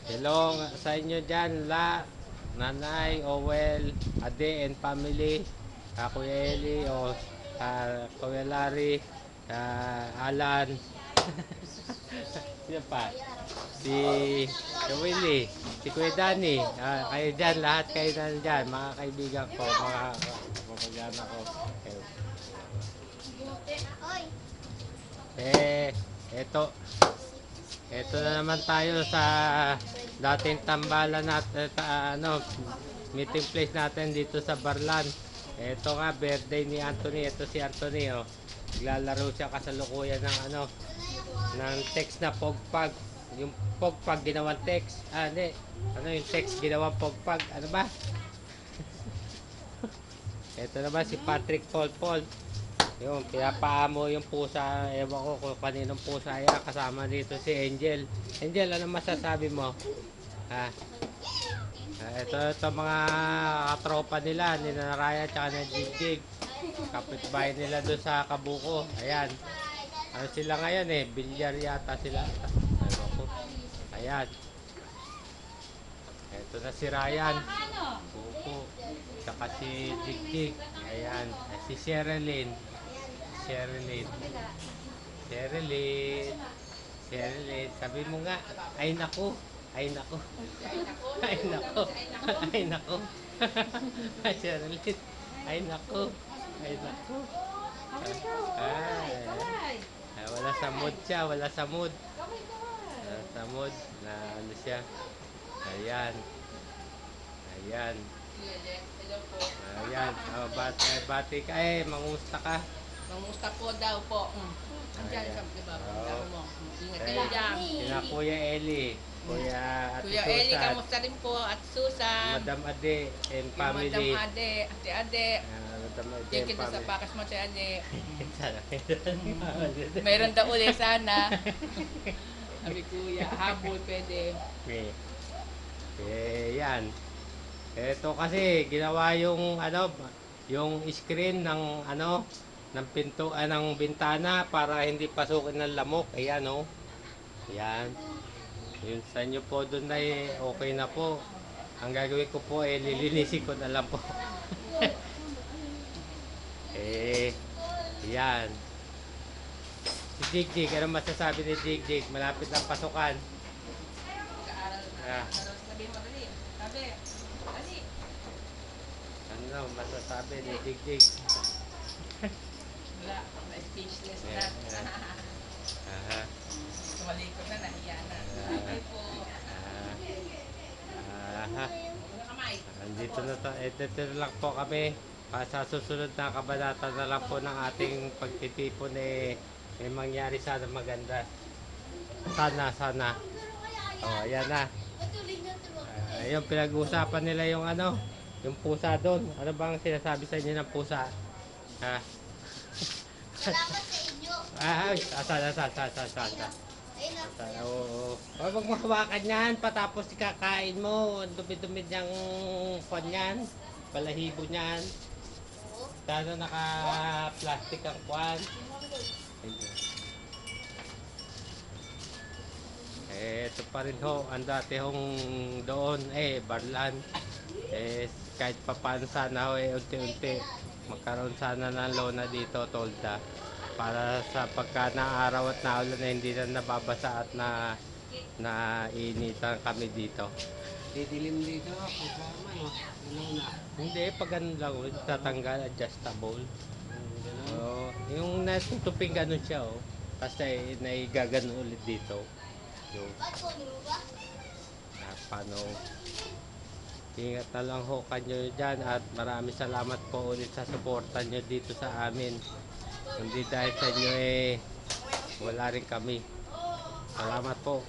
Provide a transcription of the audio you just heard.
Hello sa inyo dyan, Nanay, Owel, Ade and family, Kuya Eli, Kuya Larry, Alan, sino pa? Si Willie, si Kuya Danny, kayo dyan, lahat kayo nandyan, mga kaibigan ko, mga kapag-anak ko. Eh, eto, eto na naman tayo sa dating tambalan natin, meeting place natin dito sa Barlan. Ito nga, birthday ni Anthony. Ito si Anthony, oh. Naglalaro siya kasalukuyan ng ng text na pogpag. Yung pogpag ginawang text. Hindi. Ano yung text ginawang pogpag? Ano ba? Ito naman si Patrick Paul. Yung pinapaamo yung pusa. Ewan ko kung kaninong pusa yan. Kasama dito si Angel. Angel, ano masasabi mo? Ha? Ito mga katropa nila, ni Naraya at ni Jigjig. Kapitbahay nila doon sa Kabuko. Ayan. Ano sila ngayon eh? Bilyar yata sila. Ewan ko. Ayan. Ito na si Ryan. Buko. Saka si Jigjig. Ayan. Si Sherilyn. Sherilyn. Sabi mo nga, ay naku. Ay nako. Ay nako. Ay nako. Sherilyn. Ay nako. Ay nako. Wala sa mood siya. Wala sa mood. Wala sa mood. Na ano siya. Ayan. Ayan. Ayan. Bati ka eh. Mangusta ka. Mangusta po daw po. Andiyan sa diba? Mo. Ingat kayo dyan. Sina Kuya Eli. Kuya Eli, kamusta rin po? At Susan. Madam Ade and family. Madam Ade. Ate Ade. Madam Ade Thank and you sa family. pakas mo, Ate Ade. Meron daw ulit sana. Sabi kuya, habol pwede. Yan. Ito kasi ginawa yung yung screen ng ng pinto ng bintana para hindi pasukin ng lamok. Ayan oh. Yan. Yun sa inyo po doon ay okay na po. Ang gagawin ko po ay lilinisin ko na lang po. Yan. Si Jigjig, ano masasabi ni Jigjig? Malapit na pasukan. Sabi mo, dali. Sabi. Dali. Ano masasabi ni Jigjig? Wala. Na-speechless na. Tumalikod na, nahiya na. Ay po. Andito na to. Ito lang po kami. Sa susunod na kabanata na lang po ng ating pagtitipon may mangyari sana maganda. Sana. Ayan na. Ayun, pinag-uusapan nila yung yung pusa doon. Ano bang sinasabi sa inyo ng pusa? Ha? Salamat sa inyo. Asa. Oo. Huwag mo hawakan yan, patapos ikakain mo. Dumi-dumi niyang kwan yan. Balahibo niyan. Sana naka-plastic ang kwan. Ito pa rin ho, ang dati hong doon, Barlan. Kahit pa paano sana ho, unti-unti magkaroon sana ng lona dito, tolda. Para sa pagka naaraw at naulan na hindi na nababasa at nainitan kami dito. Didilim dito, kasama no? Lona. Hindi, pag ganun lang, tatanggal, adjustable. Yung natutuping ganun siya, oh. Kasi naigagano ulit dito. Yung, paano, ingat na lang ho kanyo dyan at maraming salamat po ulit sa suporta nyo dito sa amin. Hindi dahil sa inyo wala rin kami. Salamat po.